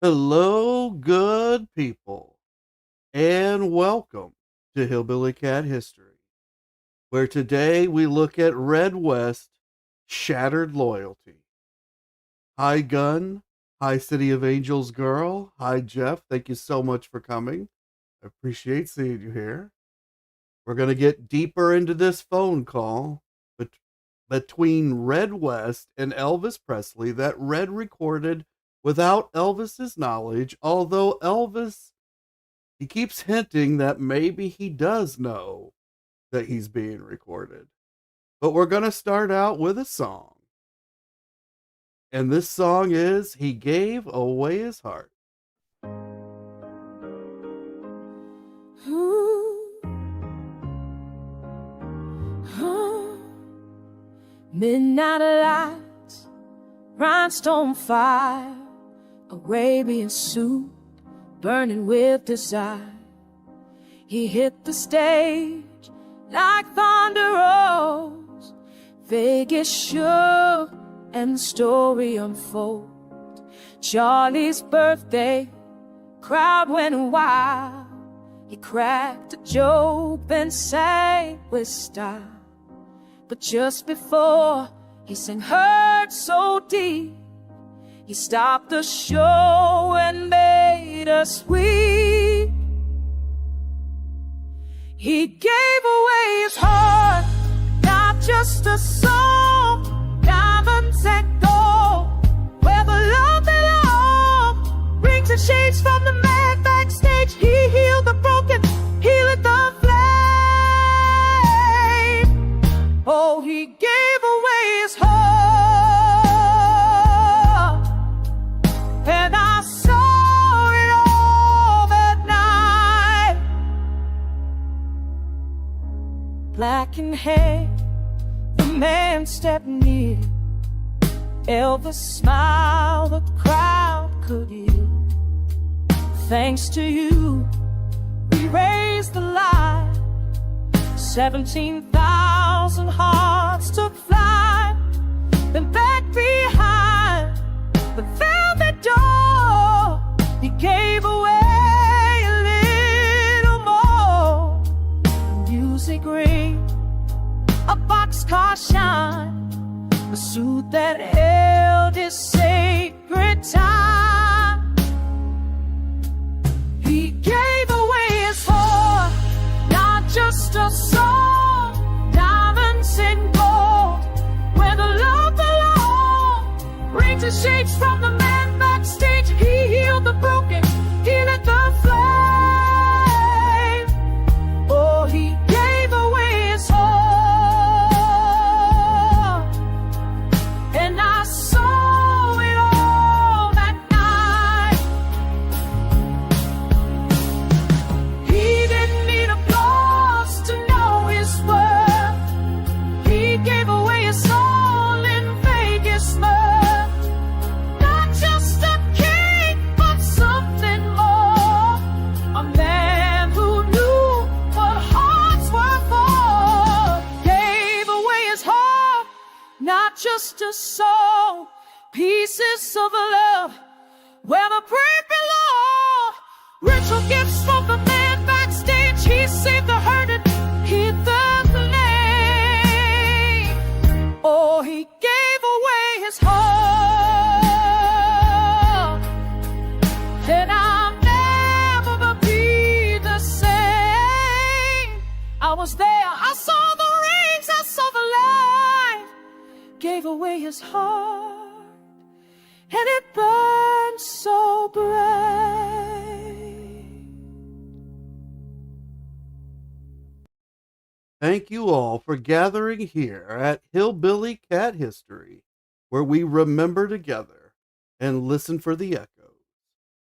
Hello, good people, and welcome to Hillbilly Cat History, where today we look at Red West Shattered Loyalty. Hi, Gun. Hi, City of Angels Girl. Hi, Jeff. Thank you so much for coming. I appreciate seeing you here. We're going to get deeper into this phone call between Red West and Elvis Presley that Red recorded without Elvis's knowledge, although Elvis, he keeps hinting that maybe he does know that he's being recorded. But we're going to start out with a song. And this song is He Gave Away His Heart. Midnight lights, rhinestone fire, Arabian suit, burning with desire. He hit the stage like thunder rolls. Vegas shook and the story unfolds. Charlie's birthday, crowd went wild. He cracked a joke, then sang with style. But just before he sang Hurt So Deep, he stopped the show and made us weep. He gave away his heart, not just a song, diamonds and gold, where the love belongs. Rings and shades from the man backstage. He healed the broken, he lit the flame. Oh, he gave away his heart, and I saw it all that night. Black in hair, the man stepped near. Elvis smiled, the crowd could hear. Thanks to you, we raised the light. 17,000 hearts took flight. Then back behind the velvet door, he gave away a little more. Music ring, a boxcar shine, a suit that held his sacred time. He gave away his heart, not just a song, diamonds and gold, where the love belongs. Rings and shapes from the man backstage. He healed the broken, he lit the flame. Oh, he gave away his heart, and I saw it all that night. He didn't need applause to know his worth. He gave away his soul in Vegas mirth. Not just a king, but something more. A man who knew what hearts were for. Gave away his heart, not just a soul. Pieces of love where the brave belong. Ritual gifts from the man backstage. He saved the hurting, hid the flame. Oh, he gave away his heart, and I'll never be the same. I was there, I saw the rings, I saw the light. Gave away his heart, and it burned so bright. Thank you all for gathering here at Hillbilly Cat History, where we remember together and listen for the echoes.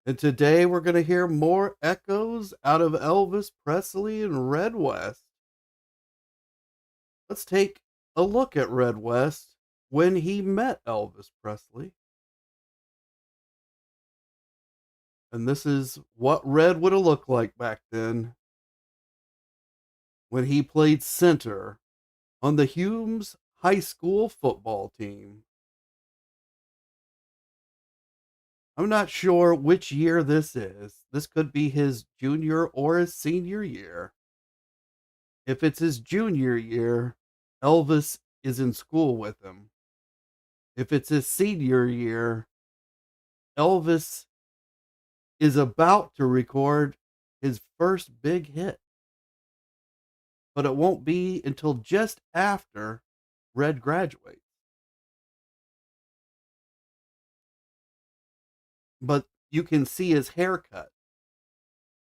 And today we're going to hear more echoes out of Elvis Presley and Red West. Let's take a look at Red West when he met Elvis Presley. And this is what Red would have looked like back then when he played center on the Humes High School football team. I'm not sure which year this is. This could be his junior or his senior year. If it's his junior year, Elvis is in school with him. If it's his senior year, Elvis is about to record his first big hit, but it won't be until just after Red graduates. But you can see his haircut,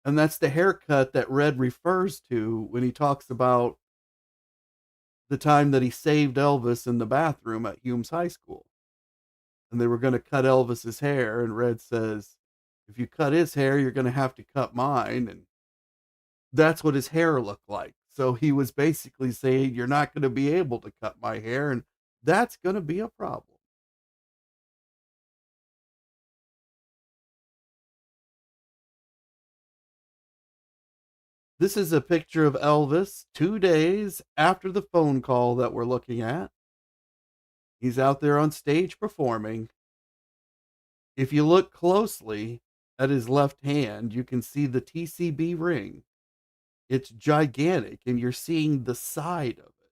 and that's the haircut that Red refers to when he talks about the time that he saved Elvis in the bathroom at Humes High School. And they were going to cut Elvis's hair, and Red says, if you cut his hair, you're going to have to cut mine. And that's what his hair looked like. So he was basically saying, you're not going to be able to cut my hair, and that's going to be a problem. This is a picture of Elvis 2 days after the phone call that we're looking at. He's out there on stage performing. If you look closely at his left hand, you can see the TCB ring. It's gigantic, and you're seeing the side of it.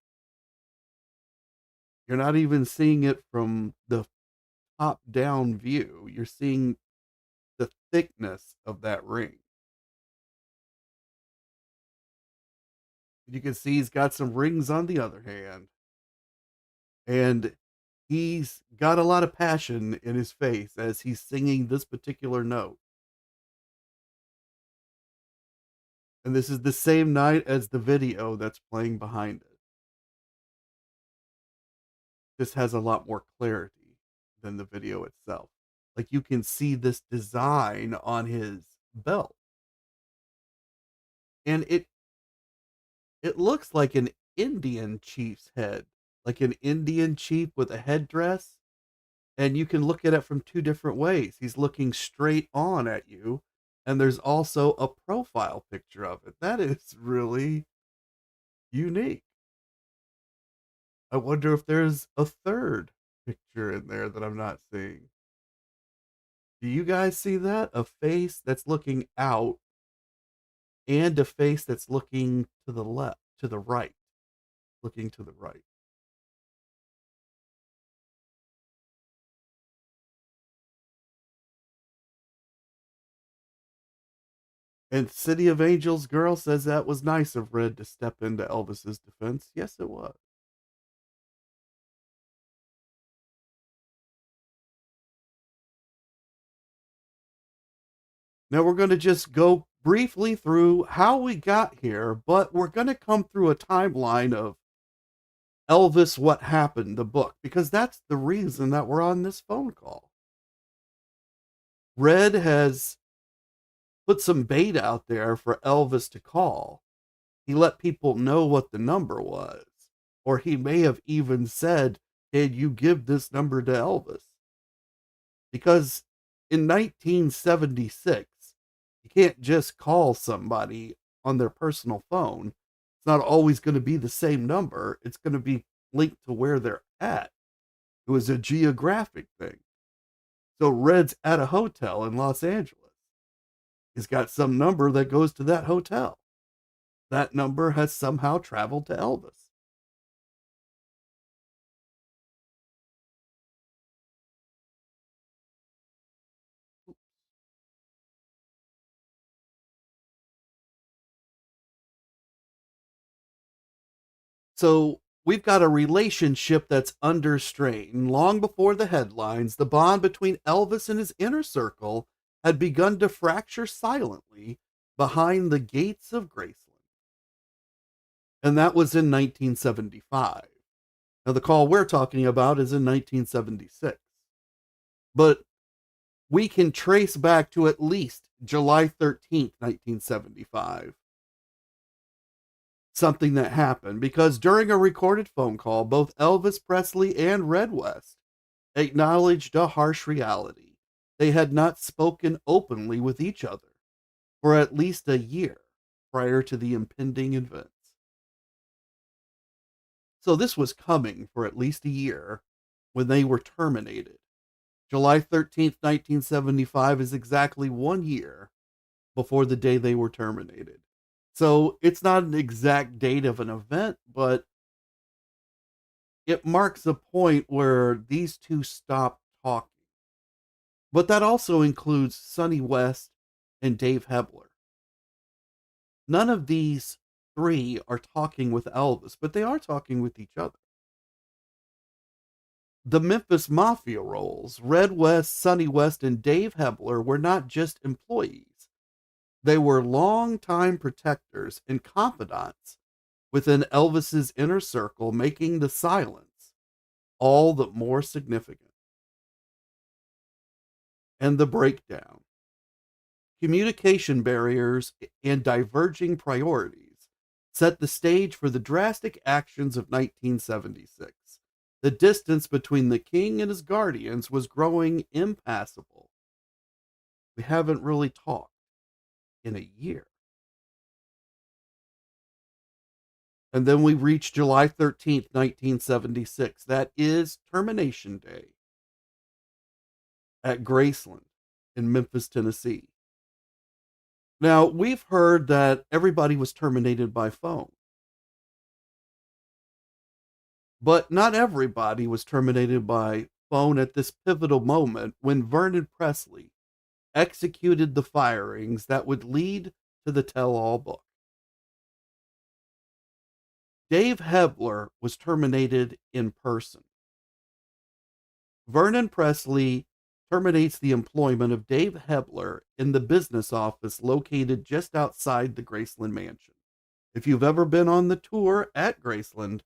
You're not even seeing it from the top down view. You're seeing the thickness of that ring. You can see he's got some rings on the other hand. And he's got a lot of passion in his face as he's singing this particular note. And this is the same night as the video that's playing behind it. This has a lot more clarity than the video itself. Like you can see this design on his belt. And it looks like an Indian chief's head, like an Indian chief with a headdress. And you can look at it from two different ways. He's looking straight on at you, and there's also a profile picture of it. That is really unique. I wonder if there's a third picture in there that I'm not seeing. Do you guys see that? A face that's looking out and a face that's looking to the left, to the right, looking to the right. And City of Angels girl says that was nice of Red to step into Elvis's defense. Yes, it was. Now we're going to just go briefly through how we got here, but we're going to come through a timeline of Elvis What Happened, the book, because that's the reason that we're on this phone call. Red has put some bait out there for Elvis to call. He let people know what the number was, or he may have even said, can you give this number to Elvis? Because in 1976, you can't just call somebody on their personal phone. It's not always going to be the same number. It's going to be linked to where they're at. It was a geographic thing. So Red's at a hotel in Los Angeles. He's got some number that goes to that hotel. That number has somehow traveled to Elvis. So we've got a relationship that's under strain. Long before the headlines, the bond between Elvis and his inner circle had begun to fracture silently behind the gates of Graceland. And that was in 1975. Now, the call we're talking about is in 1976. But we can trace back to at least July 13th, 1975. Something that happened because during a recorded phone call, both Elvis Presley and Red West acknowledged a harsh reality. They had not spoken openly with each other for at least a year prior to the impending events. So this was coming for at least a year when they were terminated. July 13th, 1975 is exactly 1 year before the day they were terminated. So it's not an exact date of an event, but it marks a point where these two stopped talking. But that also includes Sonny West and Dave Hebler. None of these three are talking with Elvis, but they are talking with each other. The Memphis Mafia roles, Red West, Sonny West, and Dave Hebler, were not just employees. They were longtime protectors and confidants within Elvis's inner circle, making the silence all the more significant. And the breakdown. Communication barriers and diverging priorities set the stage for the drastic actions of 1976. The distance between the king and his guardians was growing impassable. We haven't really talked in a year. And then we reach July 13th, 1976. That is Termination Day at Graceland in Memphis, Tennessee. Now, we've heard that everybody was terminated by phone, but not everybody was terminated by phone at this pivotal moment when Vernon Presley executed the firings that would lead to the tell-all book. Dave Hebler was terminated in person. Vernon Presley terminates the employment of Dave Hebler in the business office located just outside the Graceland mansion. If you've ever been on the tour at Graceland,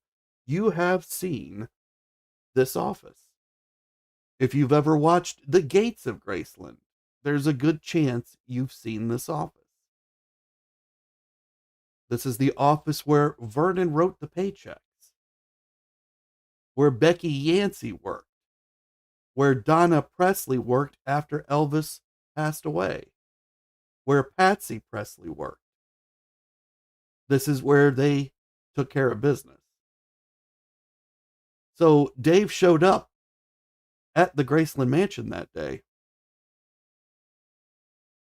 you have seen this office. If you've ever watched The Gates of Graceland, there's a good chance you've seen this office. This is the office where Vernon wrote the paychecks, where Becky Yancey worked, where Donna Presley worked after Elvis passed away, where Patsy Presley worked. This is where they took care of business. So Dave showed up at the Graceland mansion that day.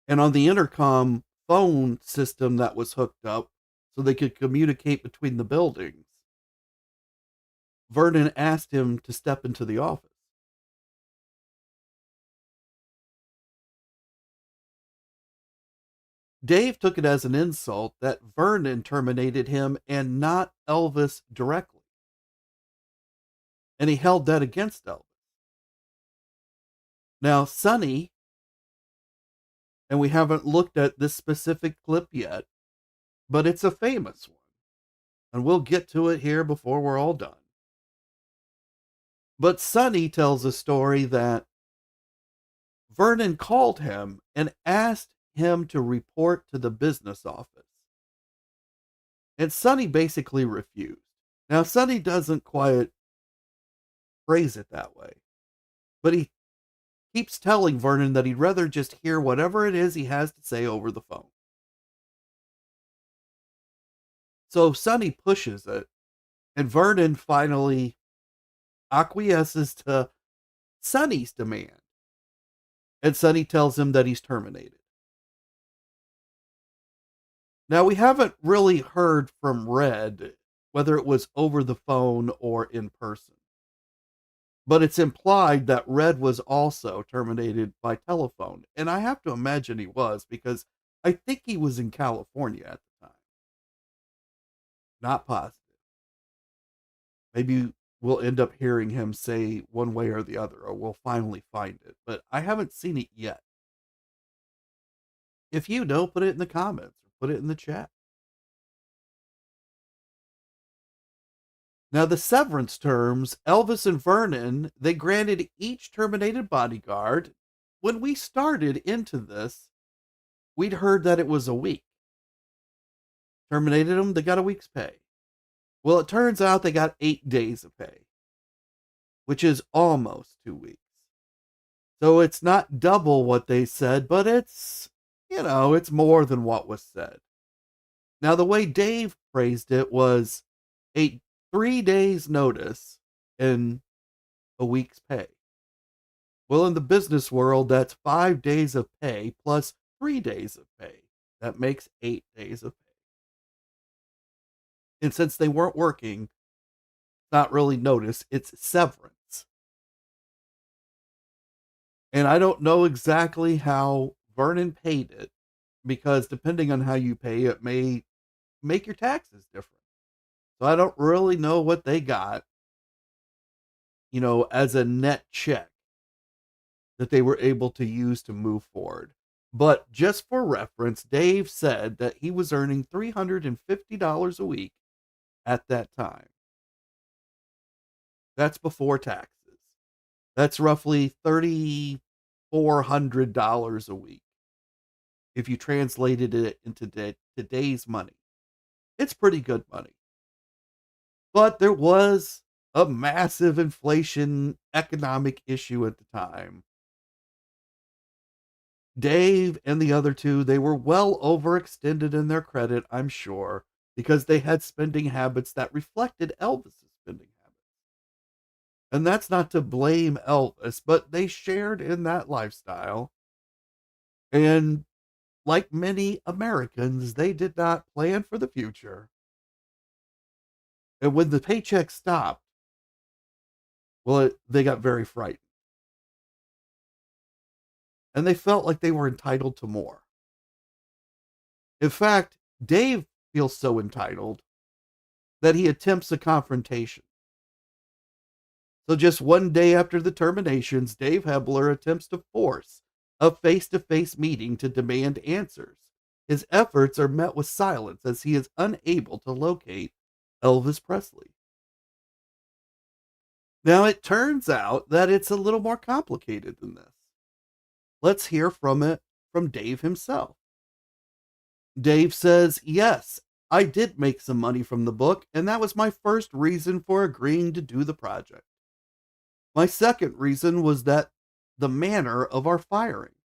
And on the intercom phone system that was hooked up so they could communicate between the buildings, Vernon asked him to step into the office. Dave took it as an insult that Vernon terminated him and not Elvis directly. And he held that against Elvis. Now, Sonny, and we haven't looked at this specific clip yet, but it's a famous one. And we'll get to it here before we're all done. But Sonny tells a story that Vernon called him and asked him to report to the business office. And Sonny basically refused. Now, Sonny doesn't quite phrase it that way, but he keeps telling Vernon that he'd rather just hear whatever it is he has to say over the phone. So Sonny pushes it, and Vernon finally acquiesces to Sonny's demand. And Sonny tells him that he's terminated. Now, we haven't really heard from Red, whether it was over the phone or in person. But it's implied that Red was also terminated by telephone. And I have to imagine he was, because I think he was in California at the time. Not positive. Maybe we'll end up hearing him say one way or the other, or we'll finally find it. But I haven't seen it yet. If you know, put it in the comments or put it in the chat. Now, the severance terms, Elvis and Vernon, they granted each terminated bodyguard. When we started into this, we'd heard that it was a week. Terminated them, they got a week's pay. Well, it turns out they got 8 days of pay, which is almost 2 weeks. So it's not double what they said, but it's, it's more than what was said. Now, the way Dave phrased it was 3 days notice and a week's pay. Well, in the business world, that's 5 days of pay plus 3 days of pay. That makes 8 days of pay. And since they weren't working, not really notice, it's severance. And I don't know exactly how Vernon paid it because depending on how you pay, it may make your taxes different. So I don't really know what they got, as a net check that they were able to use to move forward. But just for reference, Dave said that he was earning $350 a week at that time. That's before taxes. That's roughly $3,400 a week if you translated it into today's money. It's pretty good money. But there was a massive inflation economic issue at the time. Dave and the other two, they were well overextended in their credit, I'm sure, because they had spending habits that reflected Elvis's spending habits. And that's not to blame Elvis, but they shared in that lifestyle. And like many Americans, they did not plan for the future. And when the paycheck stopped, well, they got very frightened. And they felt like they were entitled to more. In fact, Dave feels so entitled that he attempts a confrontation. So just one day after the terminations, Dave Hebler attempts to force a face-to-face meeting to demand answers. His efforts are met with silence as he is unable to locate Elvis Presley. Now, it turns out that it's a little more complicated than this. Let's hear from Dave himself. Dave says, yes, I did make some money from the book, and that was my first reason for agreeing to do the project. My second reason was that the manner of our firing.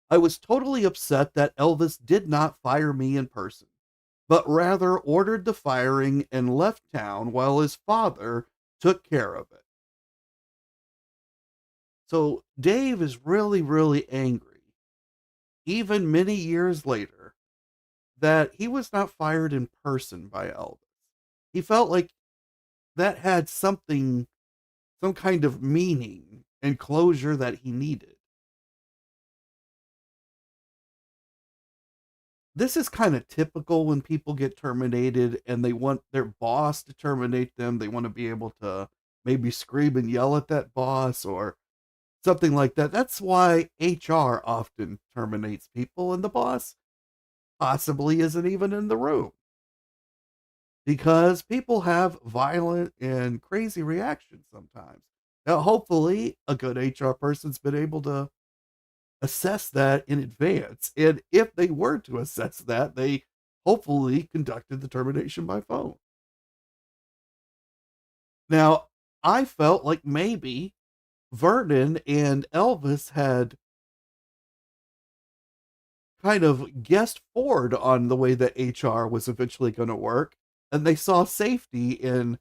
I was totally upset that Elvis did not fire me in person, but rather ordered the firing and left town while his father took care of it. So Dave is really, really angry, even many years later, that he was not fired in person by Elvis. He felt like that had some kind of meaning and closure that he needed. This is kind of typical when people get terminated and they want their boss to terminate them. They want to be able to maybe scream and yell at that boss or something like that. That's why HR often terminates people and the boss possibly isn't even in the room because people have violent and crazy reactions sometimes. Now, hopefully, a good HR person's been able to assess that in advance. And if they were to assess that, they hopefully conducted the termination by phone. Now, I felt like maybe Vernon and Elvis had kind of guessed forward on the way that HR was eventually going to work. And they saw safety in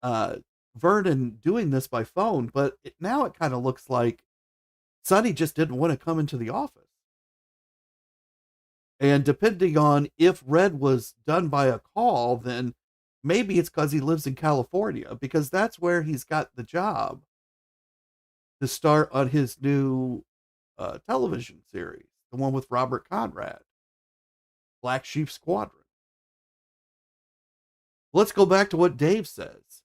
uh, Vernon doing this by phone. But now it kind of looks like Sonny just didn't want to come into the office. And depending on if Red was done by a call, then maybe it's because he lives in California, because that's where he's got the job to start on his new television series, the one with Robert Conrad, Black Sheep Squadron. Let's go back to what Dave says.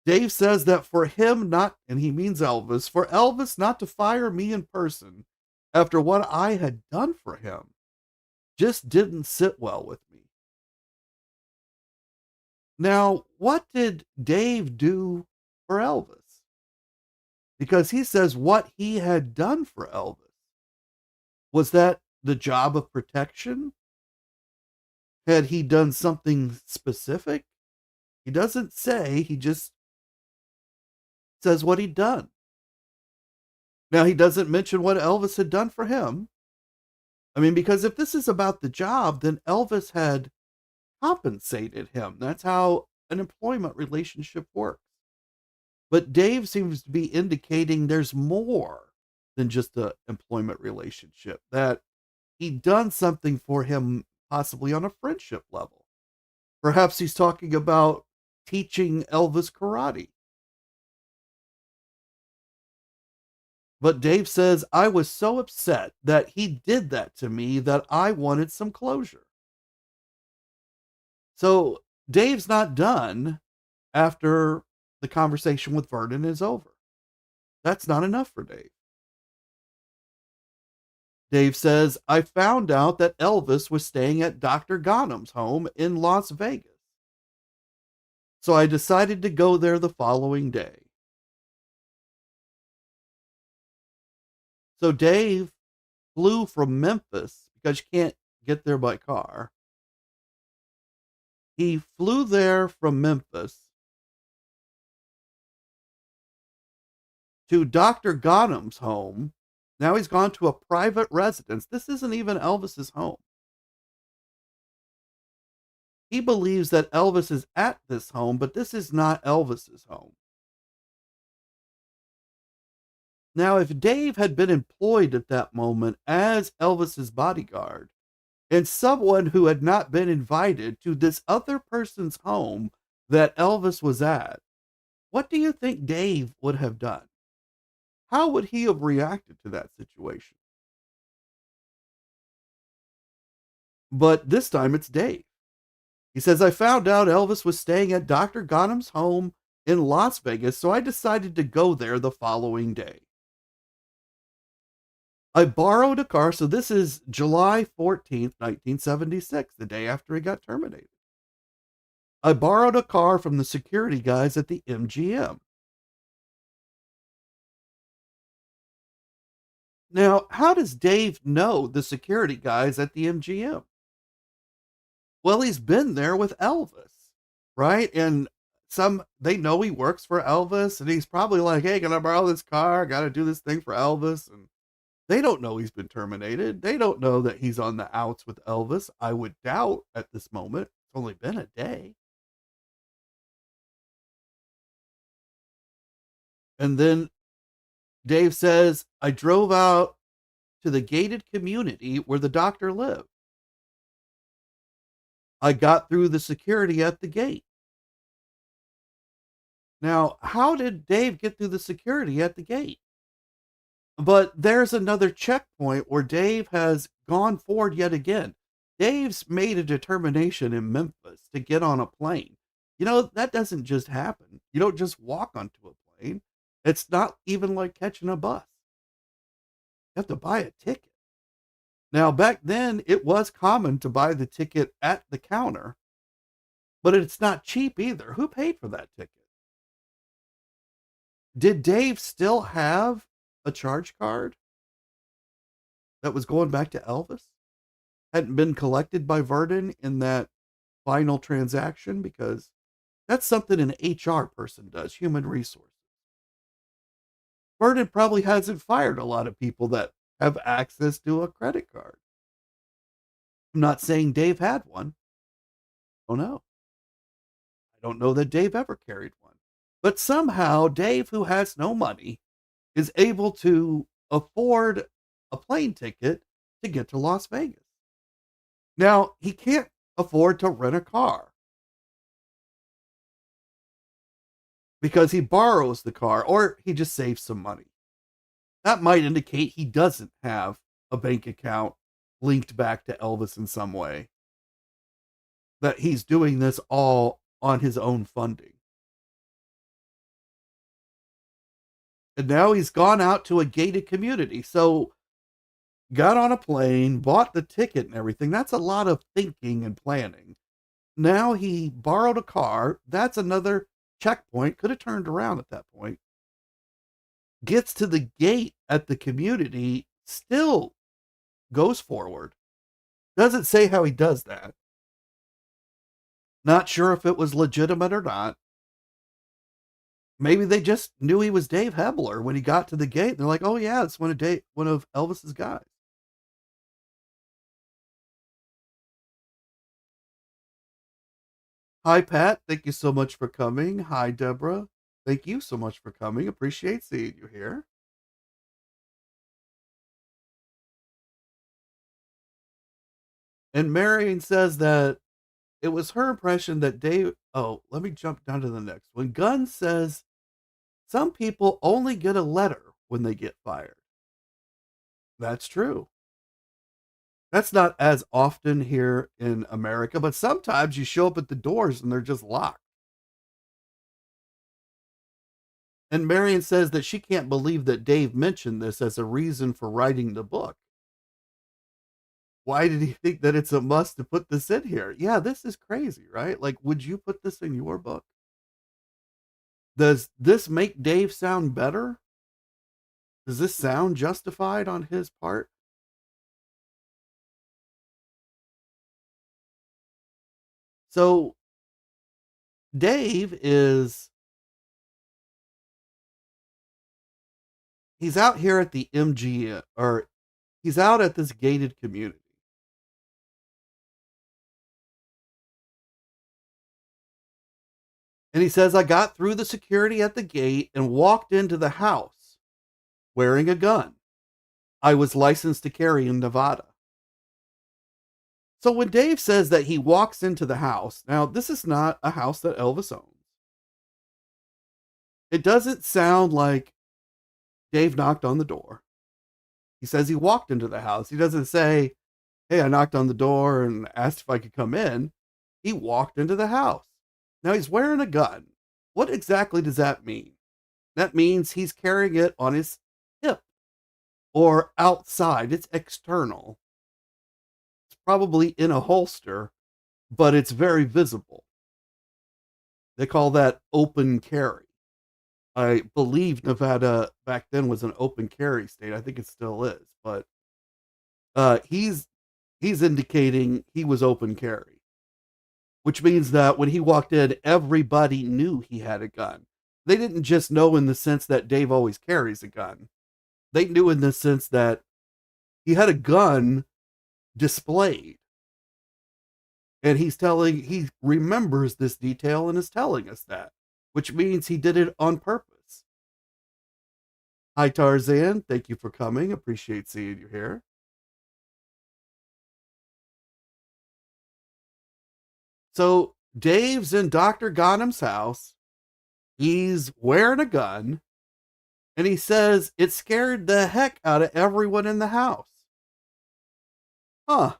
Dave says that for him not, and he means Elvis, for Elvis not to fire me in person after what I had done for him just didn't sit well with me. Now, what did Dave do for Elvis? Because he says what he had done for Elvis. Was that the job of protection? Had he done something specific? He doesn't say, he just says what he'd done. Now, he doesn't mention what Elvis had done for him. I mean, because if this is about the job, then Elvis had compensated him. That's how an employment relationship works. But Dave seems to be indicating there's more than just a employment relationship, that he'd done something for him, possibly on a friendship level. Perhaps he's talking about teaching Elvis karate. But Dave says, I was so upset that he did that to me that I wanted some closure. So Dave's not done after the conversation with Vernon is over. That's not enough for Dave. Dave says, I found out that Elvis was staying at Dr. Ghanem's home in Las Vegas. So I decided to go there the following day. So Dave flew from Memphis because you can't get there by car. He flew there from Memphis to Dr. Ghanem's home. Now he's gone to a private residence. This isn't even Elvis's home. He believes that Elvis is at this home, but this is not Elvis's home. Now, if Dave had been employed at that moment as Elvis's bodyguard and someone who had not been invited to this other person's home that Elvis was at, what do you think Dave would have done? How would he have reacted to that situation? But this time it's Dave. He says, I found out Elvis was staying at Dr. Ghanem's home in Las Vegas, so I decided to go there the following day. I borrowed a car, so this is July 14th, 1976, the day after he got terminated. I borrowed a car from the security guys at the MGM. Now, how does Dave know the security guys at the MGM? Well, he's been there with Elvis, right? And they know he works for Elvis, and he's probably like, hey, can I borrow this car? Got to do this thing for Elvis. And they don't know he's been terminated. They don't know that he's on the outs with Elvis. I would doubt at this moment. It's only been a day. And then Dave says, I drove out to the gated community where the doctor lived. I got through the security at the gate. Now, how did Dave get through the security at the gate? But there's another checkpoint where Dave has gone forward yet again. Dave's made a determination in Memphis to get on a plane. You know, that doesn't just happen. You don't just walk onto a plane. It's not even like catching a bus. You have to buy a ticket. Now, back then, it was common to buy the ticket at the counter, but it's not cheap either. Who paid for that ticket? Did Dave still have a charge card that was going back to Elvis? Hadn't been collected by Vernon in that final transaction? Because that's something an HR person does, human resources. Vernon probably hasn't fired a lot of people that have access to a credit card. I'm not saying Dave had one. Oh no. I don't know that Dave ever carried one. But somehow Dave, who has no money, is able to afford a plane ticket to get to Las Vegas. Now, he can't afford to rent a car because he borrows the car or he just saves some money. That might indicate he doesn't have a bank account linked back to Elvis in some way, that he's doing this all on his own funding. And now he's gone out to a gated community. So got on a plane, bought the ticket and everything. That's a lot of thinking and planning. Now he borrowed a car. That's another checkpoint. Could have turned around at that point. Gets to the gate at the community, still goes forward. Doesn't say how he does that. Not sure if it was legitimate or not. Maybe they just knew he was Dave Hebler when he got to the gate. They're like, oh yeah, it's one of Elvis's guys. Hi, Pat. Thank you so much for coming. Hi, Deborah. Thank you so much for coming. Appreciate seeing you here. And Marion says that it was her impression that Dave. Oh, let me jump down to the next one. Gunn says some people only get a letter when they get fired. That's true. That's not as often here in America, but sometimes you show up at the doors and they're just locked. And Marion says that she can't believe that Dave mentioned this as a reason for writing the book. Why did he think that it's a must to put this in here? Yeah, this is crazy, right? Like, would you put this in your book? Does this make Dave sound better? Does this sound justified on his part? So Dave is he's out here at the MGM, or he's out at this gated community. And he says, I got through the security at the gate and walked into the house wearing a gun. I was licensed to carry in Nevada. So when Dave says that he walks into the house, now this is not a house that Elvis owns. It doesn't sound like Dave knocked on the door. He says he walked into the house. He doesn't say, hey, I knocked on the door and asked if I could come in. He walked into the house. Now he's wearing a gun. What exactly does that mean? That means he's carrying it on his hip or outside. It's external. It's probably in a holster, but it's very visible. They call that open carry. I believe Nevada back then was an open carry state. I think it still is, but he's indicating he was open carry, which means that when he walked in, everybody knew he had a gun. They didn't just know in the sense that Dave always carries a gun. They knew in the sense that he had a gun displayed. And he remembers this detail and is telling us that, which means he did it on purpose. Hi, Tarzan. Thank you for coming. Appreciate seeing you here. So Dave's in Dr. Ghanem's house. He's wearing a gun. And he says it scared the heck out of everyone in the house. Huh.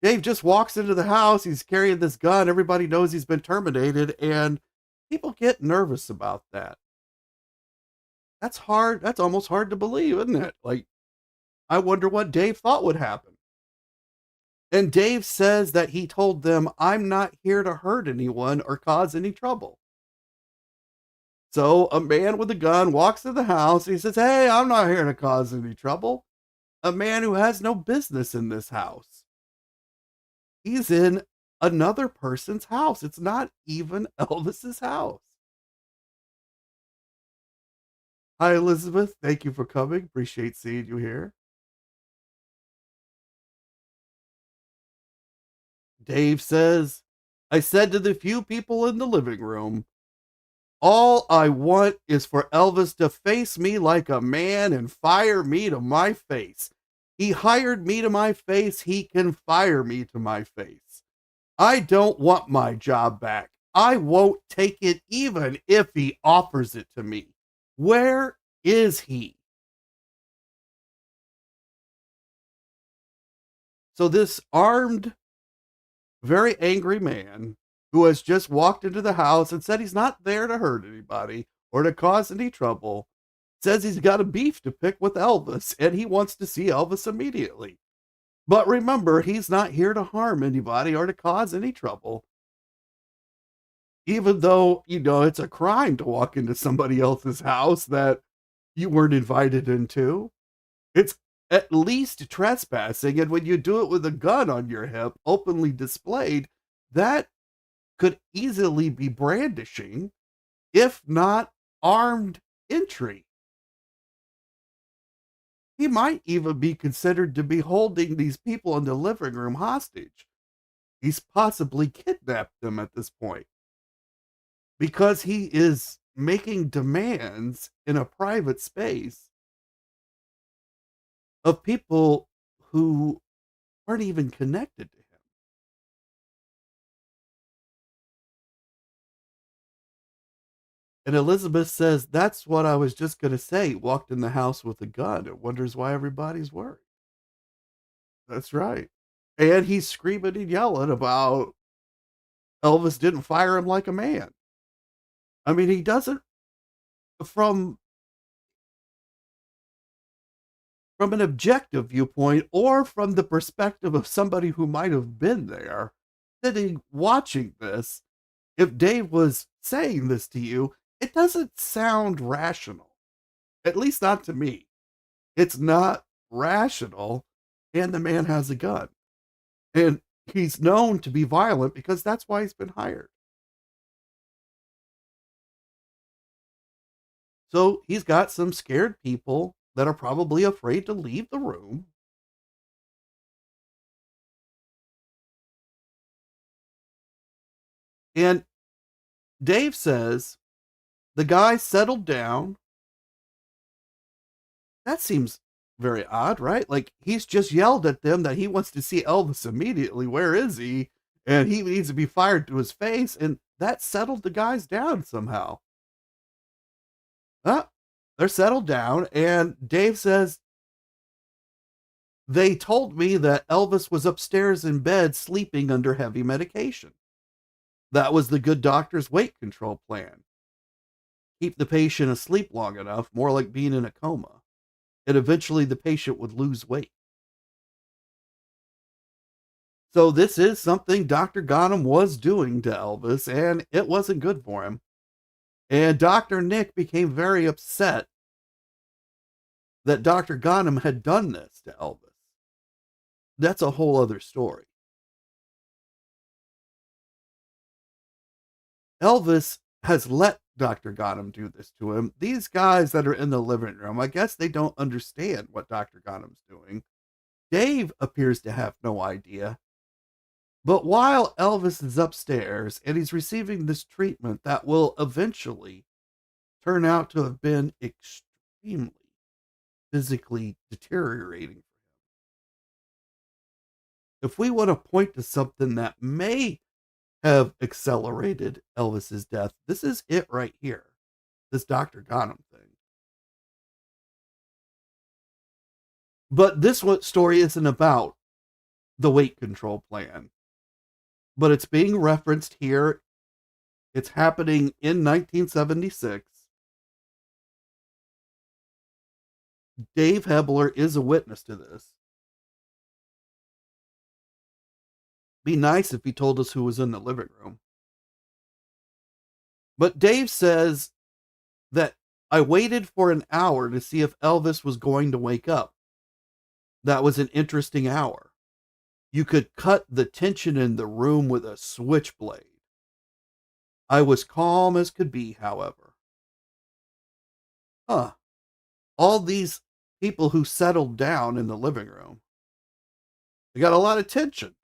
Dave just walks into the house. He's carrying this gun. Everybody knows he's been terminated. And people get nervous about that. That's hard. That's almost hard to believe, isn't it? Like, I wonder what Dave thought would happen. And Dave says that he told them, I'm not here to hurt anyone or cause any trouble. So a man with a gun walks in the house. He says, hey, I'm not here to cause any trouble. A man who has no business in this house. He's in another person's house. It's not even Elvis's house. Hi, Elizabeth. Thank you for coming. Appreciate seeing you here. Dave says, I said to the few people in the living room, all I want is for Elvis to face me like a man and fire me to my face. He hired me to my face. He can fire me to my face. I don't want my job back. I won't take it even if he offers it to me. Where is he? So this armed, very angry man who has just walked into the house and said he's not there to hurt anybody or to cause any trouble, says he's got a beef to pick with Elvis and he wants to see Elvis immediately. But remember, he's not here to harm anybody or to cause any trouble. Even though, it's a crime to walk into somebody else's house that you weren't invited into. It's at least trespassing. And when you do it with a gun on your hip, openly displayed, that could easily be brandishing, if not armed entry. He might even be considered to be holding these people in the living room hostage. He's possibly kidnapped them at this point, because he is making demands in a private space of people who aren't even connected to him. And Elizabeth says, "That's what I was just going to say. He walked in the house with a gun and wonders why everybody's worried." That's right. And he's screaming and yelling about Elvis didn't fire him like a man. I mean, he doesn't, from an objective viewpoint or from the perspective of somebody who might have been there, sitting watching this, if Dave was saying this to you, it doesn't sound rational. At least not to me. It's not rational. And the man has a gun. And he's known to be violent because that's why he's been hired. So he's got some scared people that are probably afraid to leave the room. And Dave says the guy settled down. That seems very odd, right? Like he's just yelled at them that he wants to see Elvis immediately. Where is he? And he needs to be fired to his face. And that settled the guys down somehow. They're settled down. And Dave says, they told me that Elvis was upstairs in bed sleeping under heavy medication. That was the good doctor's weight control plan. Keep the patient asleep long enough, more like being in a coma. And eventually the patient would lose weight. So this is something Dr. Ghanem was doing to Elvis, and it wasn't good for him. And Dr. Nick became very upset that Dr. Ghanem had done this to Elvis. That's a whole other story. Elvis has let Dr. Ghanem do this to him. These guys that are in the living room, I guess they don't understand what Dr. Ghanem's doing. Dave appears to have no idea. But while Elvis is upstairs and he's receiving this treatment that will eventually turn out to have been extremely physically deteriorating. If we want to point to something that may have accelerated Elvis's death, this is it right here. This Dr. Ghanem thing. But this story isn't about the weight control plan, but it's being referenced here. It's happening in 1976. Dave Hebler is a witness to this. Be nice if he told us who was in the living room. But Dave says that I waited for an hour to see if Elvis was going to wake up. That was an interesting hour. You could cut the tension in the room with a switchblade. I was calm as could be, however. All these people who settled down in the living room, they got a lot of tension.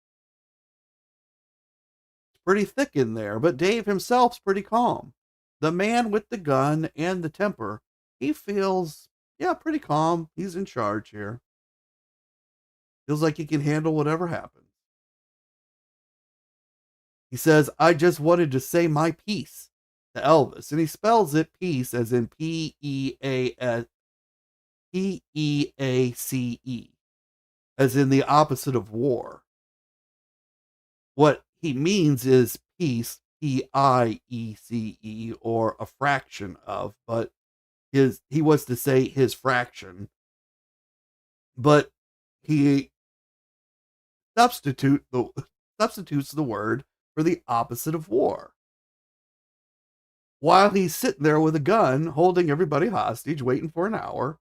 It's pretty thick in there, but Dave himself's pretty calm. The man with the gun and the temper, he feels, pretty calm. He's in charge here. Feels like he can handle whatever happens. He says, I just wanted to say my piece to Elvis. And he spells it peace as in P-E-A-C-E, as in the opposite of war. What he means is peace, P-I-E-C-E, or a fraction of, but he was to say his fraction. But he substitutes the word for the opposite of war. While he's sitting there with a gun, holding everybody hostage, waiting for an hour,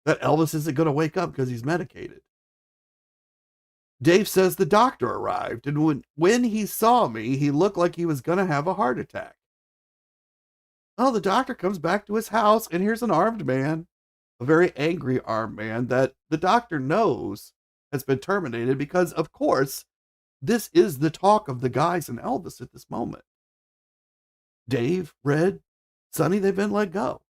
that Elvis isn't going to wake up because he's medicated. Dave says the doctor arrived, and when he saw me, he looked like he was going to have a heart attack. Oh, the doctor comes back to his house, and here's an armed man, a very angry armed man that the doctor knows has been terminated because, of course, this is the talk of the guys in Elvis at this moment. Dave, Red, Sonny, they've been let go.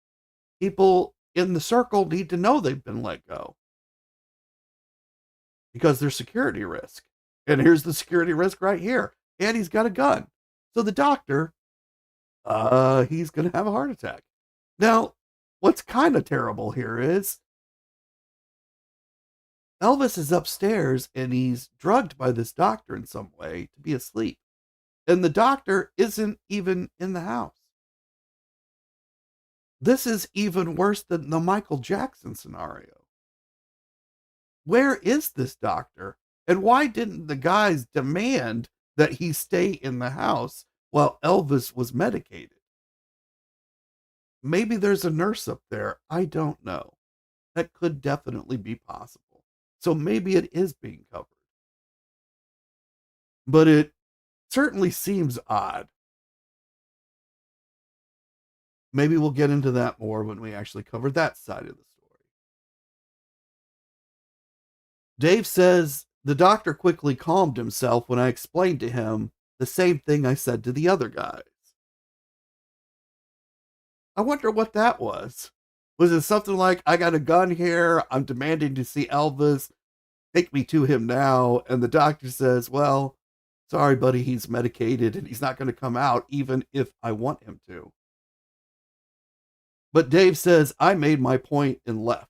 People in the circle need to know they've been let go because there's security risk. And here's the security risk right here. And he's got a gun. So the doctor, he's going to have a heart attack. Now, what's kind of terrible here is Elvis is upstairs and he's drugged by this doctor in some way to be asleep. And the doctor isn't even in the house. This is even worse than the Michael Jackson scenario. Where is this doctor? And why didn't the guys demand that he stay in the house while Elvis was medicated? Maybe there's a nurse up there. I don't know. That could definitely be possible. So maybe it is being covered. But it certainly seems odd. Maybe we'll get into that more when we actually cover that side of the story. Dave says the doctor quickly calmed himself when I explained to him the same thing I said to the other guys. I wonder what that was. Was it something like, I got a gun here, I'm demanding to see Elvis, take me to him now, and the doctor says, well, sorry, buddy, he's medicated and he's not going to come out even if I want him to. But Dave says, I made my point and left.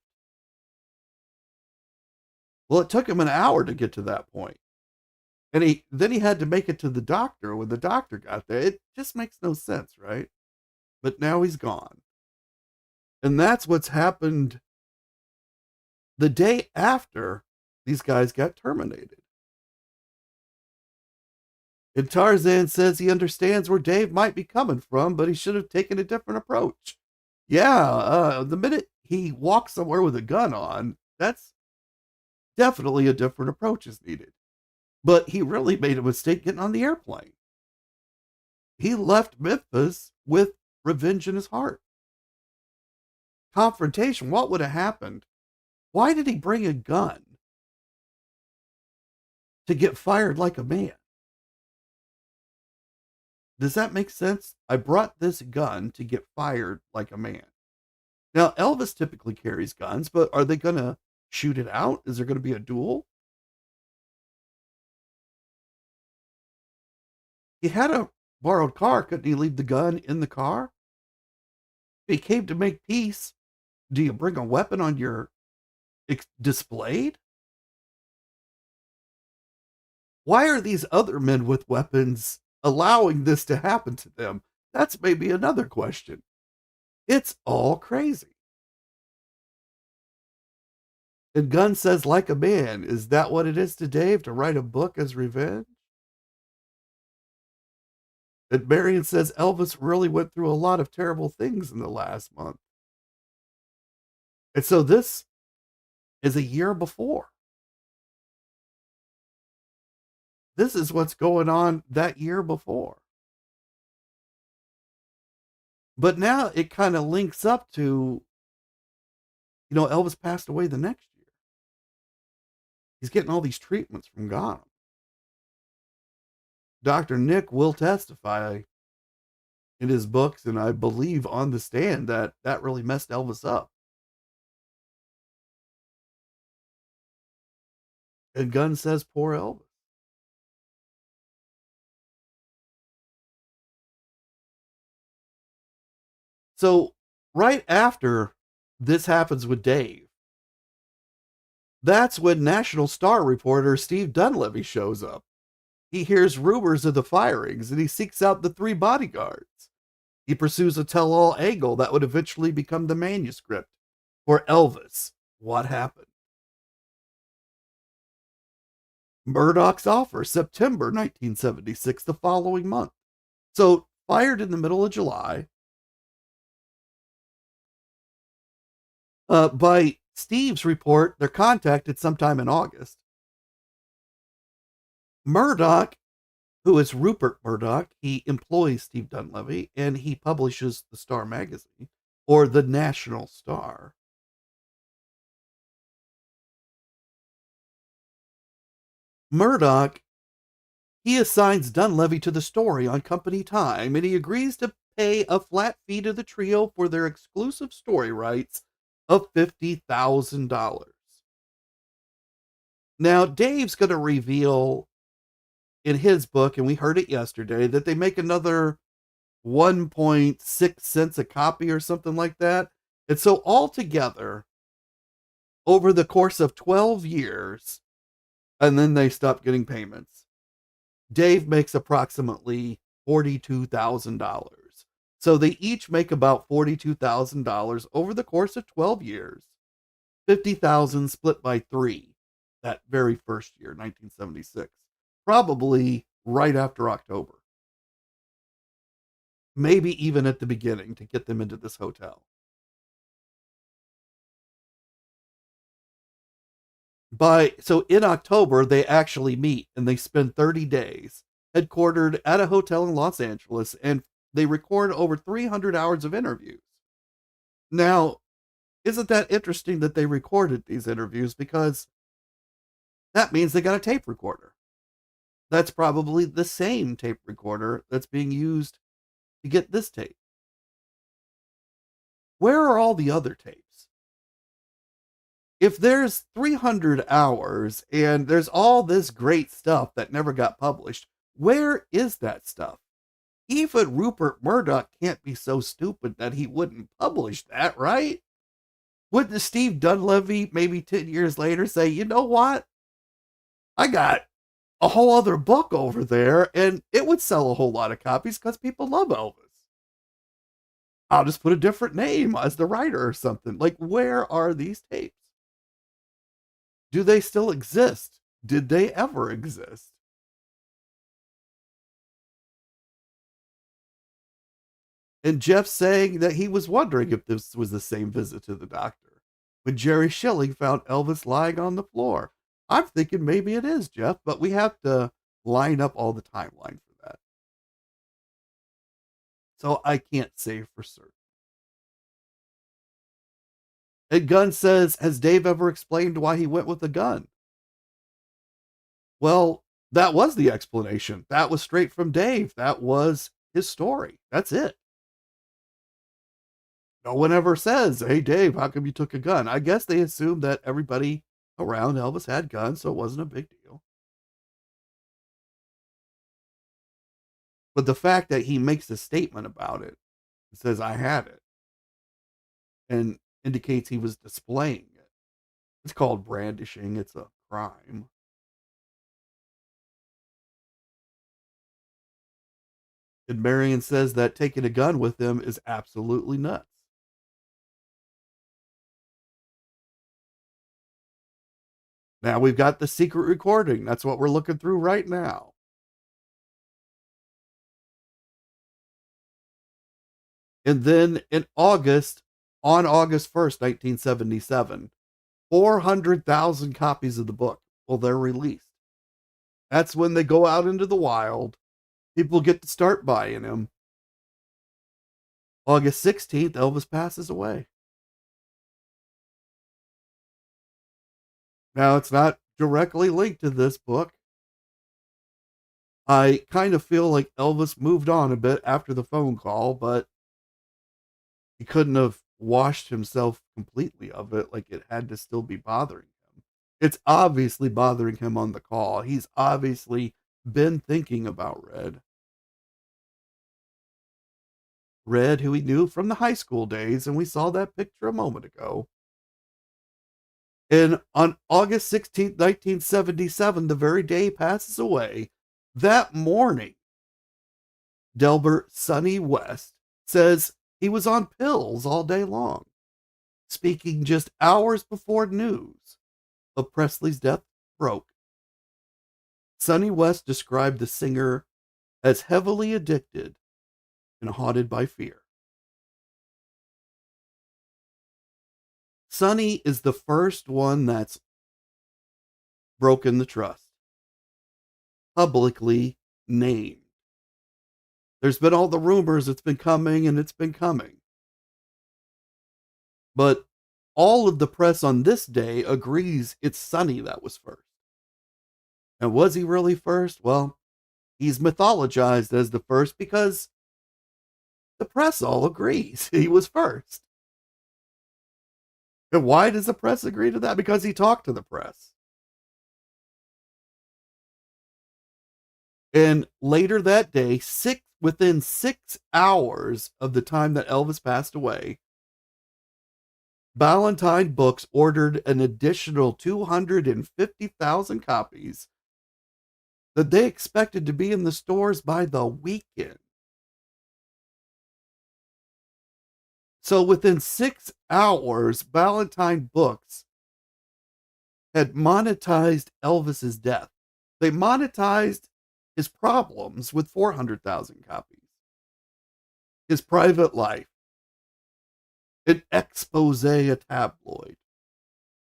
Well, it took him an hour to get to that point. And then he had to make it to the doctor when the doctor got there. It just makes no sense, right? But now he's gone. And that's what's happened the day after these guys got terminated. And Tarzan says he understands where Dave might be coming from, but he should have taken a different approach. Yeah, the minute he walks somewhere with a gun on, that's definitely a different approach is needed. But he really made a mistake getting on the airplane. He left Memphis with revenge in his heart. Confrontation, what would have happened? Why did he bring a gun to get fired like a man? Does that make sense? I brought this gun to get fired like a man. Now, Elvis typically carries guns, but are they going to shoot it out? Is there going to be a duel? He had a borrowed car. Couldn't he leave the gun in the car? If he came to make peace, do you bring a weapon on your displayed? Why are these other men with weapons allowing this to happen to them? That's maybe another question. It's all crazy. And Gunn says, like a man. Is that what it is to Dave, to write a book as revenge? And Marion says Elvis really went through a lot of terrible things in the last month. And so this is a year before. This is what's going on that year before. But now it kind of links up to, Elvis passed away the next year. He's getting all these treatments from Ghana. Dr. Nick will testify in his books, and I believe on the stand, that really messed Elvis up. And Gunn says, poor Elvis. So right after this happens with Dave, that's when National Star reporter Steve Dunleavy shows up. He hears rumors of the firings and he seeks out the 3 bodyguards. He pursues a tell-all angle that would eventually become the manuscript for Elvis. What happened? Murdoch's offer, September 1976, the following month. So fired in the middle of July. By Steve's report, they're contacted sometime in August. Murdoch, who is Rupert Murdoch, he employs Steve Dunleavy and he publishes the Star magazine, or the National Star. Murdoch, he assigns Dunleavy to the story on company time and he agrees to pay a flat fee to the trio for their exclusive story rights of $50,000. Now, Dave's going to reveal in his book, and we heard it yesterday, that they make another 1.6 cents a copy or something like that. And so altogether, over the course of 12 years, and then they stop getting payments, Dave makes approximately $42,000. So they each make about $42,000 over the course of 12 years. 50,000 split by 3 that very first year, 1976. Probably right after October. Maybe even at the beginning to get them into this hotel. So in October, they actually meet and they spend 30 days headquartered at a hotel in Los Angeles, and they record over 300 hours of interviews. Now, isn't that interesting that they recorded these interviews? Because that means they got a tape recorder. That's probably the same tape recorder that's being used to get this tape. Where are all the other tapes? If there's 300 hours and there's all this great stuff that never got published, where is that stuff? Even Rupert Murdoch can't be so stupid that he wouldn't publish that, right? Wouldn't Steve Dunleavy maybe 10 years later say, you know what? I got a whole other book over there, and it would sell a whole lot of copies because people love Elvis. I'll just put a different name as the writer or something. Like, where are these tapes? Do they still exist? Did they ever exist? And Jeff saying that he was wondering if this was the same visit to the doctor when Jerry Schilling found Elvis lying on the floor. I'm thinking maybe it is, Jeff, but we have to line up all the timeline for that. So I can't say for certain. And Gunn says, has Dave ever explained why he went with a gun? Well, that was the explanation. That was straight from Dave. That was his story. That's it. No one ever says, hey, Dave, how come you took a gun? I guess they assumed that everybody around Elvis had guns, so it wasn't a big deal. But the fact that he makes a statement about it, says, I had it, and indicates he was displaying it. It's called brandishing. It's a crime. And Marion says that taking a gun with him is absolutely nuts. Now we've got the secret recording. That's what we're looking through right now. And then in August, on August 1st, 1977, 400,000 copies of the book, well, they're released. That's when they go out into the wild. People get to start buying them. August 16th, Elvis passes away. Now, it's not directly linked to this book. I kind of feel like Elvis moved on a bit after the phone call, but he couldn't have washed himself completely of it. Like, it had to still be bothering him. It's obviously bothering him on the call. He's obviously been thinking about Red. Red, who he knew from the high school days, and we saw that picture a moment ago. And on August 16th, 1977, the very day he passes away, that morning, Delbert Sonny West says he was on pills all day long, speaking just hours before news of Presley's death broke. Sonny West described the singer as heavily addicted and haunted by fear. Sonny is the first one that's broken the trust, publicly named. There's been all the rumors, it's been coming and it's been coming. But all of the press on this day agrees it's Sonny that was first. And was he really first? Well, he's mythologized as the first because The press all agrees he was first. And why does the press agree to that? Because he talked to the press. And later that day, within 6 hours of the time that Elvis passed away, Ballantine Books ordered an additional 250,000 copies that they expected to be in the stores by the weekend. So within 6 hours, Ballantine Books had monetized Elvis's death. They monetized his problems with 400,000 copies. His private life, an expose, a tabloid.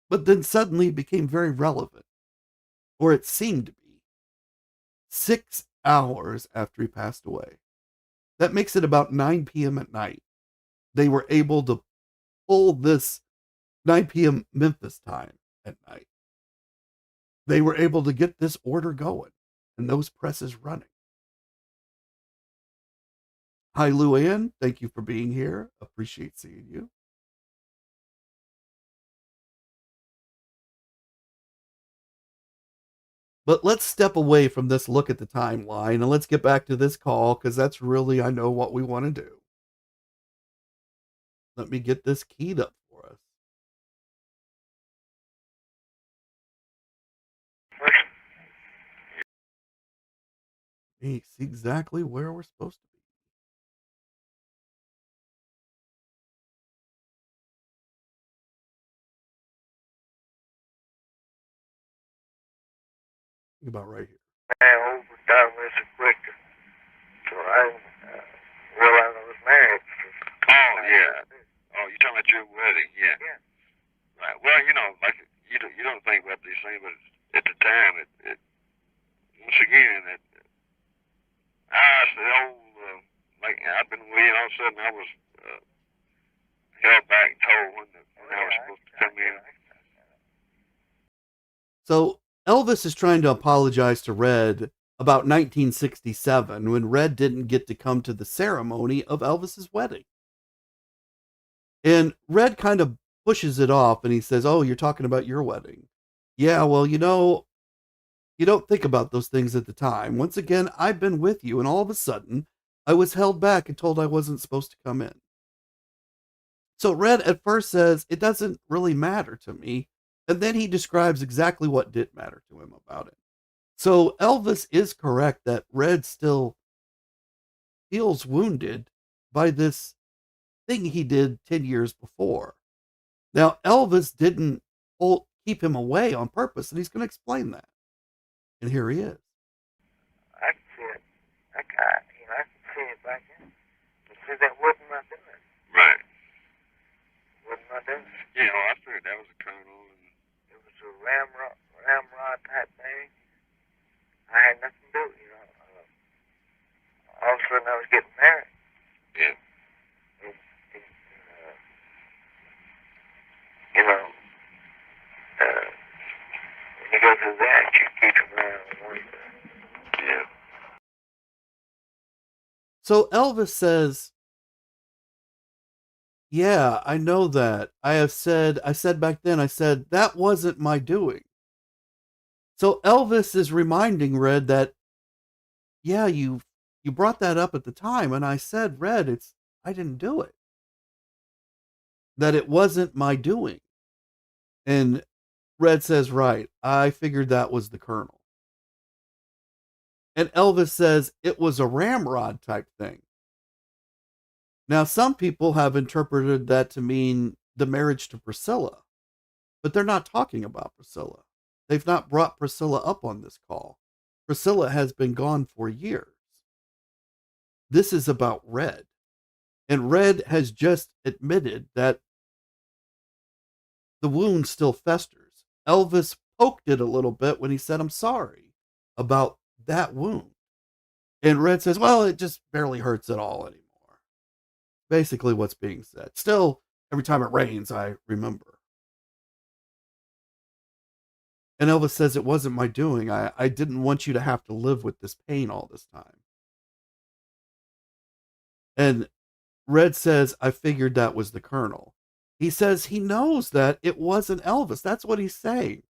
But then suddenly it became very relevant, or it seemed to be. 6 hours after he passed away. That makes it about 9 p.m. at night. They were able to pull this 9 p.m. Memphis time at night. They were able to get this order going and those presses running. Hi, Luann. Thank you for being here. Appreciate seeing you. But let's step away from this look at the timeline and let's get back to this call because that's really, I know, what we want to do. Let me get this keyed up for us. We see exactly where we're supposed to be. Think about right here. I overdone this quicker. So I realized I was married. Oh, yeah. Oh, you're talking about your wedding, yeah. Yeah. Right. Well, you know, like you don't think about these things, but at the time, it once again, I said, like I've been waiting. All of a sudden, I was held back and told when I was supposed to come in. So Elvis is trying to apologize to Red about 1967 when Red didn't get to come to the ceremony of Elvis's wedding. And Red kind of pushes it off and he says, "Oh, you're talking about your wedding." Yeah, well, you know, you don't think about those things at the time. Once again, I've been with you, and all of a sudden, I was held back and told I wasn't supposed to come in. So Red at first says, it doesn't really matter to me. And then he describes exactly what did matter to him about it. So Elvis is correct that Red still feels wounded by this thing he did 10 years before. Now, Elvis didn't keep him away on purpose, and he's going to explain that. And here he is. I can see it. I can see it back in. You see that wasn't my business. Right. Wasn't my business. You know, I figured that was a colonel. It was a ramrod type thing. I had nothing to do, you know. All of a sudden, I was getting married. Yeah. You know, when you go through that, you keep around one. Yeah. So Elvis says, yeah, I know that. I said back then, I said, that wasn't my doing. So Elvis is reminding Red that, yeah, you brought that up at the time. And I said, Red, I didn't do it. That it wasn't my doing. And Red says, right, I figured that was the colonel. And Elvis says it was a ramrod type thing. Now, some people have interpreted that to mean the marriage to Priscilla, but they're not talking about Priscilla. They've not brought Priscilla up on this call. Priscilla has been gone for years. This is about Red. And Red has just admitted that the wound still festers. Elvis poked it a little bit when he said, I'm sorry about that wound. And Red says, well, it just barely hurts at all anymore. Basically what's being said. Still, every time it rains, I remember. And Elvis says, it wasn't my doing. I didn't want you to have to live with this pain all this time. And Red says, I figured that was the Colonel. He says he knows that it wasn't Elvis. That's what he's saying.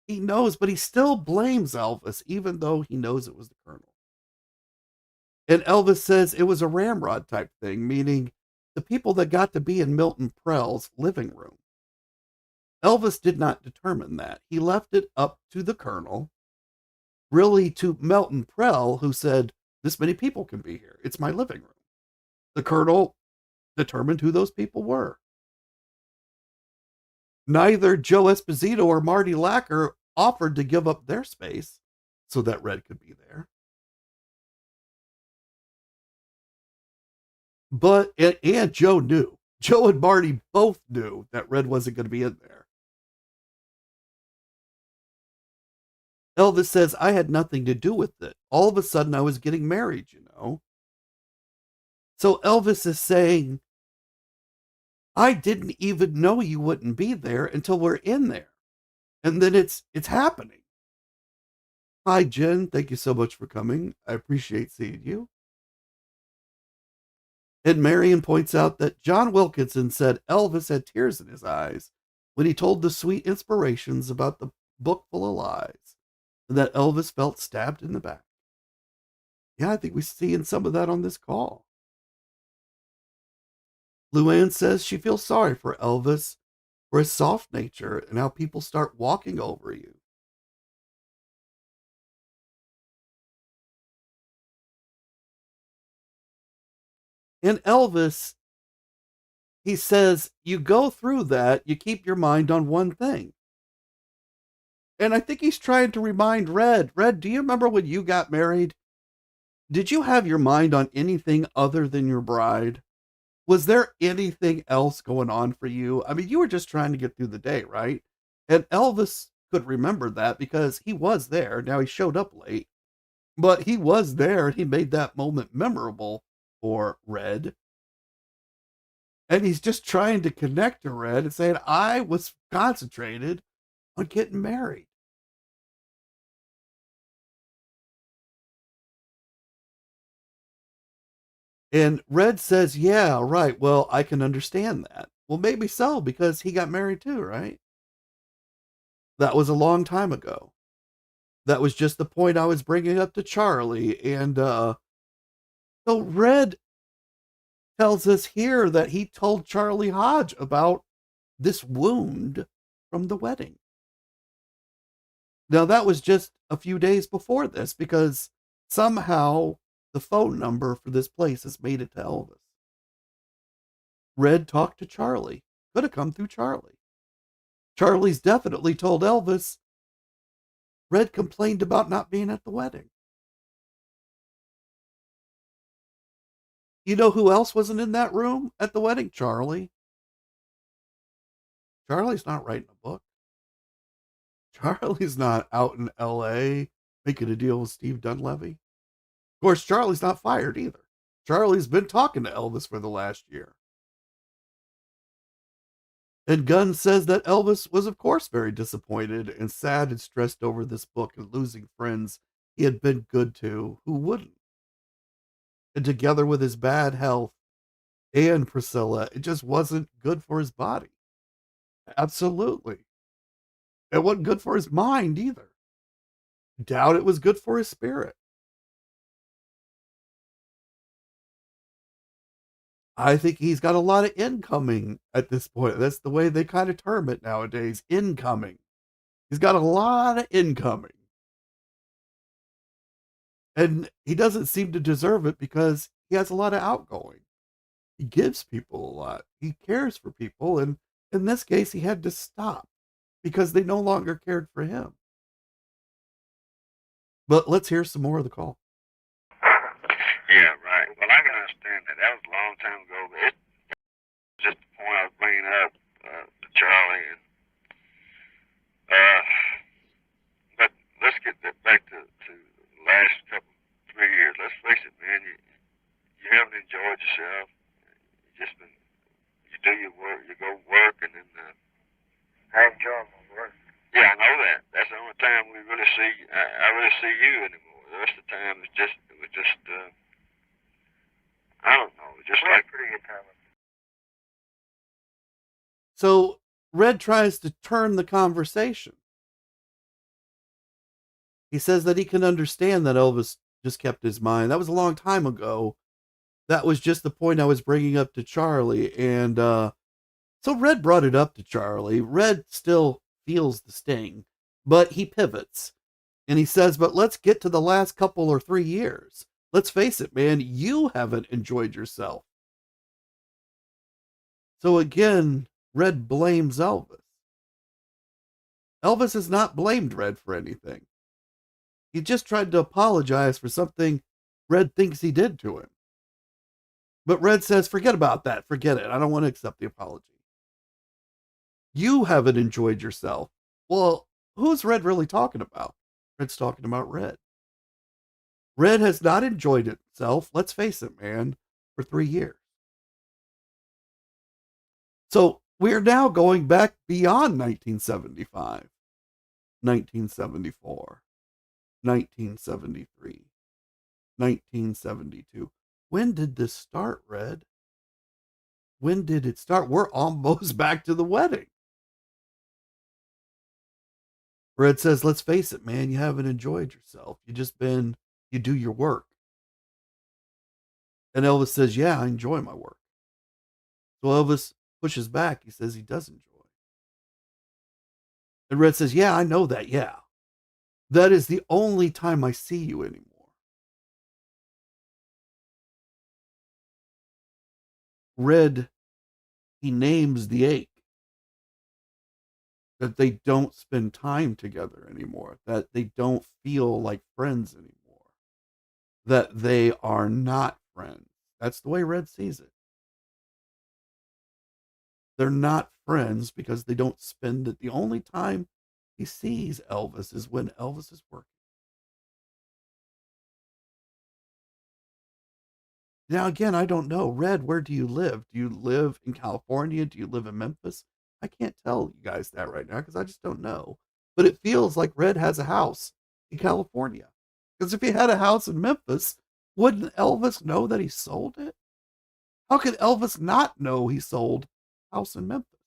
He knows, but he still blames Elvis, even though he knows it was the Colonel. And Elvis says it was a ramrod type thing, meaning the people that got to be in Milton Prell's living room. Elvis did not determine that. He left it up to the Colonel, really to Milton Prell, who said, this many people can be here. It's my living room. The Colonel determined who those people were. Neither Joe Esposito or Marty Lacker offered to give up their space so that Red could be there. But, and Joe knew. Joe and Marty both knew that Red wasn't going to be in there. Elvis says, I had nothing to do with it. All of a sudden, I was getting married, you know. So Elvis is saying, I didn't even know you wouldn't be there until we're in there. And then it's happening. Hi, Jen. Thank you so much for coming. I appreciate seeing you. And Marion points out that John Wilkinson said Elvis had tears in his eyes when he told the sweet inspirations about the book full of lies, and that Elvis felt stabbed in the back. Yeah, I think we're seeing some of that on this call. Luann says she feels sorry for Elvis for his soft nature and how people start walking over you. And Elvis, he says, you go through that, you keep your mind on one thing. And I think he's trying to remind Red, do you remember when you got married? Did you have your mind on anything other than your bride? Was there anything else going on for you? I mean, you were just trying to get through the day, right? And Elvis could remember that because he was there. Now he showed up late, but he was there and he made that moment memorable for Red. And he's just trying to connect to Red and saying, I was concentrated on getting married. And Red says, yeah, right. Well, I can understand that. Well, maybe so, because he got married too, right? That was a long time ago. That was just the point I was bringing up to Charlie. And so Red tells us here that he told Charlie Hodge about this wound from the wedding. Now, that was just a few days before this, because somehow the phone number for this place has made it to Elvis. Red talked to Charlie. Could have come through Charlie. Charlie's definitely told Elvis. Red complained about not being at the wedding. You know who else wasn't in that room at the wedding? Charlie. Charlie's not writing a book. Charlie's not out in LA making a deal with Steve Dunleavy. Of course, Charlie's not fired either. Charlie's been talking to Elvis for the last year. And Gunn says that Elvis was, of course, very disappointed and sad and stressed over this book and losing friends he had been good to. Who wouldn't? And together with his bad health and Priscilla, it just wasn't good for his body. Absolutely. It wasn't good for his mind either. Doubt it was good for his spirit. I think he's got a lot of incoming at this point. That's the way they kind of term it nowadays, incoming. He's got a lot of incoming. And he doesn't seem to deserve it because he has a lot of outgoing. He gives people a lot. He cares for people. And in this case, he had to stop because they no longer cared for him. But let's hear some more of the call. Yeah, right. Well, I can understand that. That was a long time ago. But it's just the point I was bringing up to Charlie. And, but let's get back to the last 3 years. Let's face it, man. You haven't enjoyed yourself. You do your work. You go work, and then I enjoy my work. Yeah, I know that. That's the only time we really see. I really see you anymore. The rest of the time it was just I don't know. Just like pretty good time. So Red tries to turn the conversation. He says that he can understand that Elvis just kept his mind. That was a long time ago. That was just the point I was bringing up to Charlie. And so Red brought it up to Charlie. Red still feels the sting, but he pivots. And he says, but let's get to the last couple or 3 years. Let's face it, man, you haven't enjoyed yourself. So again, Red blames Elvis. Elvis has not blamed Red for anything. He just tried to apologize for something Red thinks he did to him. But Red says, forget about that. Forget it. I don't want to accept the apology. You haven't enjoyed yourself. Well, who's Red really talking about? Red's talking about Red. Red has not enjoyed itself, let's face it, man, for 3 years. So we're now going back beyond 1975, 1974, 1973, 1972. When did this start, Red? When did it start? We're almost back to the wedding. Red says, let's face it, man, you haven't enjoyed yourself. You do your work. And Elvis says, yeah, I enjoy my work. So Elvis pushes back. He says he does enjoy. And Red says, yeah, I know that. Yeah. That is the only time I see you anymore. Red, he names the ache. That they don't spend time together anymore. That they don't feel like friends anymore. That they are not friends. That's the way Red sees it. They're not friends because they don't spend it. The only time he sees Elvis is when Elvis is working. Now, again, I don't know. Red, where do you live? Do you live in California? Do you live in Memphis? I can't tell you guys that right now because I just don't know. But it feels like Red has a house in California. Because if he had a house in Memphis, wouldn't Elvis know that he sold it? How could Elvis not know he sold a house in Memphis?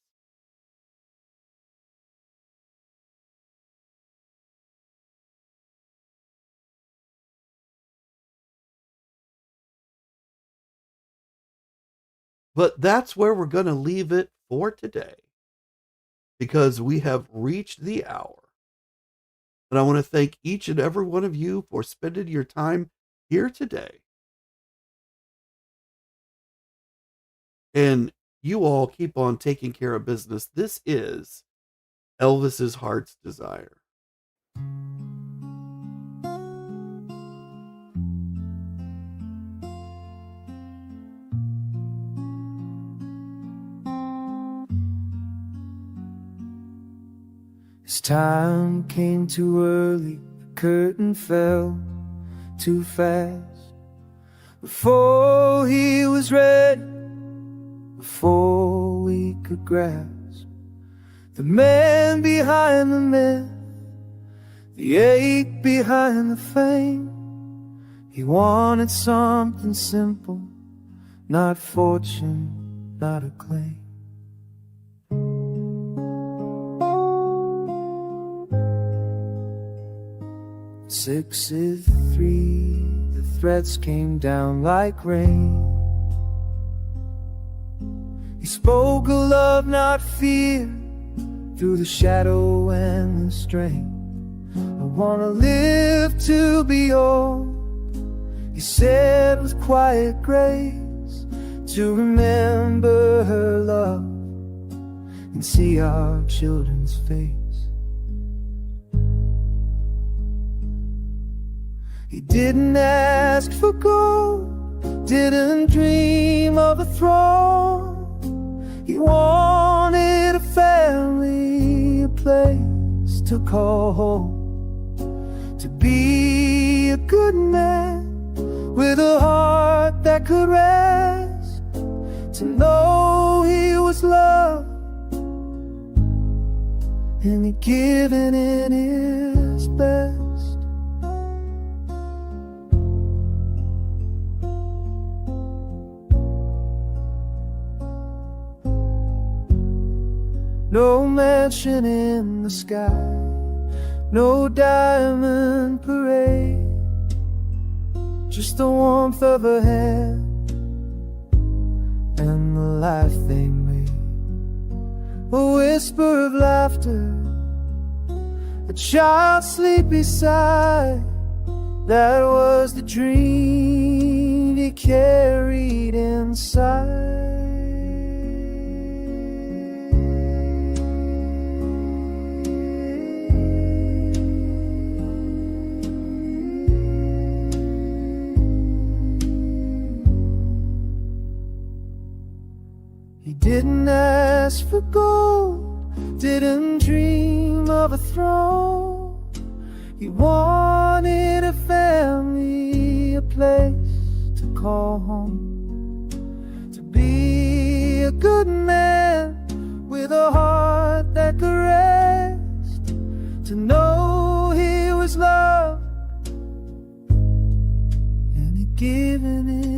But that's where we're going to leave it for today. Because we have reached the hour. And I want to thank each and every one of you for spending your time here today. And you all keep on taking care of business. This is Elvis's Heart's Desire. His time came too early, the curtain fell too fast. Before he was ready, before we could grasp the man behind the myth, the ache behind the fame. He wanted something simple, not fortune, not acclaim. '63, the threats came down like rain. He spoke of love, not fear, through the shadow and the strain. I wanna live to be old, he said with quiet grace, to remember her love and see our children's face. He didn't ask for gold, didn't dream of a throne. He wanted a family, a place to call home, to be a good man with a heart that could rest, to know he was loved and he'd given it his best. mansion in the sky, no diamond parade, just the warmth of a hand and the life they made. A whisper of laughter, a child's sleepy sigh, that was the dream he carried inside. He didn't ask for gold, didn't dream of a throne. He wanted a family, a place to call home, to be a good man with a heart that could rest, to know he was loved and he'd given it